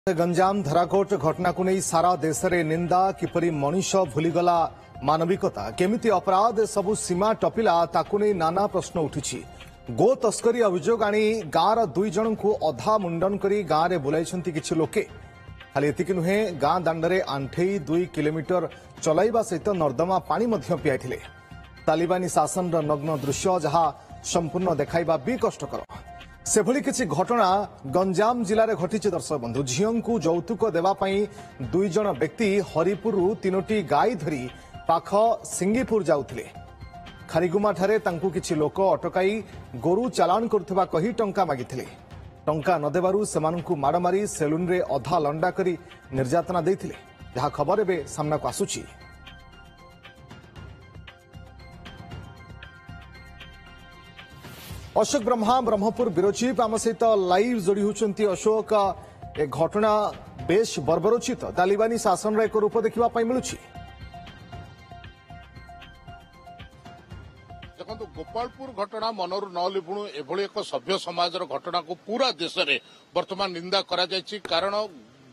गंजाम धराकोट घटना को नहीं सारा देश में निंदा किपरि मनीष भूलीगला मानविकता केमिति अपराध सबु सीमा टपिला ताकु नहीं नाना प्रश्न उठी गो तस्करी अभियोग आनी गाँवर दुई जन को अधा मुंडन करी गाँव में बुलाई किछि लोके खाली एतिक नुहे गाँ दांडे आंठे 2 किलोमीटर चलाइबा सहित नर्दमा पानी पियाइथिले तालिबानी शासन नग्न दृश्य जहाँ संपूर्ण देखाइबा भी कष्टकर सेभली किछि घटना गंजाम जिले में घटी दर्शक बंधु झील को यौतुक देवाई 2 जन व्यक्ति हरिपुर 3टी गाई धरी पाख सिंगीपुर जाउथिले खारीगुमा ठारे तांकु किछि लोक अटकाई गोरु चालान करुवा कही टंका मागिथिले टंका नदेबारु सेमानंकु माड़ मारी सेलून रे अधा लंडा करी निर्यातना देथिले जहा खबर एबे सामना को आसुछि। अशोक ब्रह्मा ब्रह्मपुर ब्यूरो चीफ आम सहित लाइव जोड़ी होती। अशोक ए घटना बेश बर्बरोचित तालिबानी शासन एक रूप देखा मिलूँ। देखो गोपालपुर घटना मनरू न लिभुणु एभली एक सभ्य समाजर घटना को पूरा देश में वर्तमान निंदा करा जायछि। कारण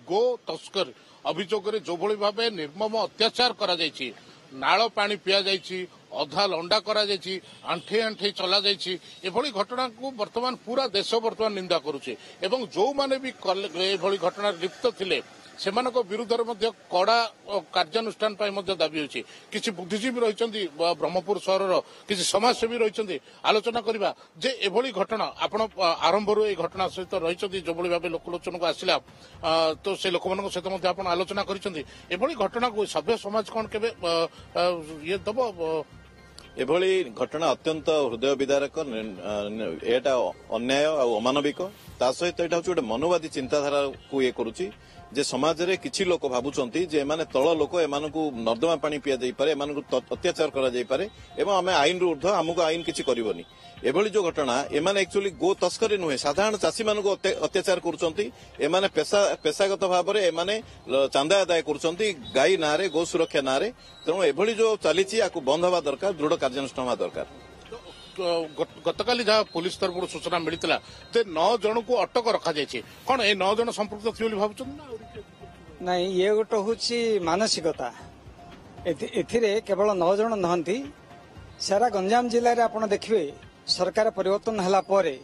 गो तस्कर अभियोग जो भली भाव निर्मम अत्याचार करा जायछि, नाଳ पानी पिया जायछि, अधा लंडा करा जायछि, आंठे आंठे चला जायछि, एभली घटना को वर्तमान पूरा देश वर्तमान निंदा करुचे। एवं जो माने भी एभली घटना लिप्त थिले सेमानक विरुद्ध में कड़ा कार्यानुष्ठान दाबी होछि। किछि बुद्धिजीवी रहिछन्ति ब्रह्मपुर सहरर किछि समाजसेवी रहिछन्ति आलोचना करिबा जे एभली घटना आपण आरंभରୁ ए घटना सहित रहिछन्ति जो भली भाबे लोकलोचन को आसिला तो से लोकमानक सहित मध्ये आपण आलोचना करिछन्ति एभली घटना को सभ्य समाज कोन केबे ये दबो एभली घटना अत्यंत हृदय विदारक एटा अन्याय और अमानविक ता सहित एटा गोटे मनोवादी चिंताधारा को ये करुच्ची जे समाज रे किछि लोक भाबुचंती जे माने तळ लोक एमानकु नर्दमा पानी पिया जाई पारे एमानकु अत्याचार करा जाई पारे एवं आमे आईन रु ऊर्ध्व हमकु आईन किछि करिवनी। एभली जो घटना एमाने एक्चुअली गो तस्करी नुहे साधारण चाषी मानकु अत्याचार करुचंती। एमाने पेशागत भाव में एमाने चांदा आदाय करुचंती गाई नारे गो सुरक्षा नारे। तेणु एभली जो चलीछि याकु बंद हवा दरकार, दृढ़ कार्यानुष्ठान हवा दरकार। गतकाली जहाँ पुलिस तरफ सूचना मिलता 9 जन को अटक रखा जाए कौन ए 9 जन संपृक्त थी भावुं नहीं ये गोटे हूँ मानसिकता एथिरे केवल 9 जन नहंती सारा गंजाम जिले में आप देखिए सरकार परिवर्तन हला परे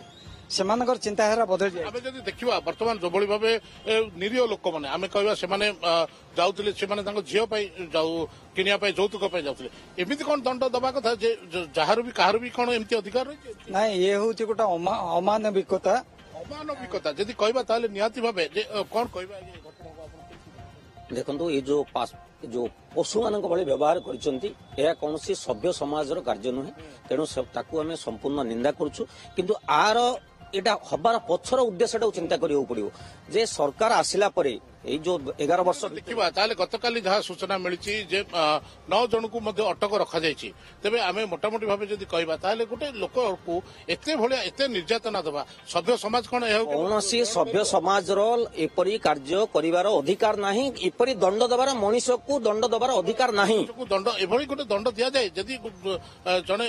सेमानकर चिंताधारा बदल जाए। आमे जदि देखिबा वर्तमान जो भली भाबे निरीह लोक माने आमे कहबा से माने जाउतिले से माने तांको झियो पई जाउ किनिया पई यौतुक पई जाउतिले एमिति कोन दंड दबा कथा जे जहार भी काहार भी कोन एमिति अधिकार रही नहीं ये होची गोटा अमानविकता जदि कहबा ताले नियाति भाबे जे कोन कहबा ये घटना को आपण देखंतु ये जो पशु मान भली व्यवहार कौन सभ्य समाजर कार्य नुहे। तेणु ताकू आम संपूर्ण निंदा करुचु किंतु आर एटा हबार पछर उद्देश्य चिंता करियो पड़ियो जे सरकार आसिला परे ए जो 11 वर्ष देखिबा ताले गतकाली जहाँ सूचना मिली जे 9 जन को मध्य अटक रखा जायछि। तेबे आमे मोटामोटी भाबे जदि कहबा ताले गोटे लोक को एते भलिया एते निर्यातना दबा सभ्य समाज कोन कौनसी सभ्य समाजर एपरी कार्य करिवार अधिकार नाही, एपरी दंड दबार मनीष को दंड दबार अधिकार नाही। दंड एभली गोटे दंड दिया जाए जदि जने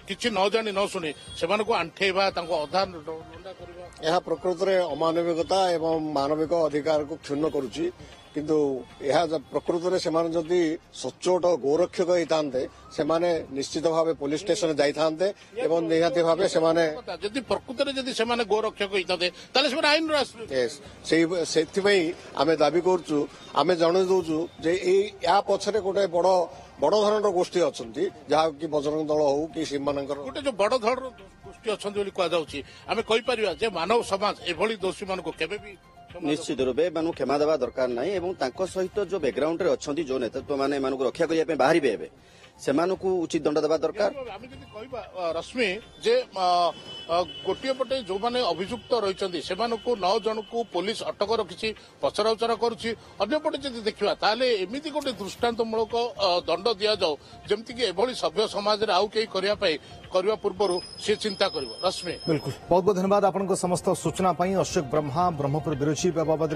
किछि न जानि न सुनि सेमान को आंठेबा तांको अधा लंडा करबा यह प्रकृत में अमानविकता एवं मानविक अधिकार को क्षुण्ण करुच्ची। किंतु यह प्रकृत में से जदि सचोट गोरक्षक होते से निश्चित भाव पुलिस स्टेशन जाते एवं निहाती भाव से प्रकृत में जदि से गोरक्षक होते आईन आम दाबी करुचु आम जन दौचु या पछरे गोटे बड़ धरण गोष्ठी अच्छा जहाँ कि बजरंग दल हो कि गोटे जो बड़ धरण गोष्ठी अच्छा कहुच्छी आम कहीपर मानव समाज एभली दोषी मान केवे भी निश्चित रूपे एमं क्षमा देवा दरकार नहीं एवं सहित जो बैकग्राउंड रे अच्छी जो नेतृत्व मैंने रक्षा करने बाहर से उचित दंड देवा दरकार। रश्मि जे गोटे पटे जो माने अभियुक्त रही 9 जन को पुलिस अटक रखी पचरा उचरा करुच्ची अंपटे जब देखा ताले एमती गोटे दृष्टान्तमूलक दंड दि जाऊ जमती कि एभली सभ्य समाज आउ कई करने पूर्व सी चिंता कर। रश्मि बिल्कुल बहुत बहुत धन्यवाद आपन समस्त सूचना अशोक ब्रह्मा ब्रह्मपुर ब्यूरो चीफ बाबद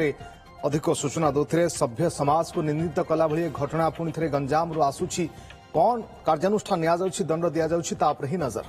अधिक सूचना दौरे सभ्य समाज को निंदित कला भली घटना पुणी थे गंजाम आसूची कौन कार्यानुष्ठान दंड दि जाऊँ ही नजर।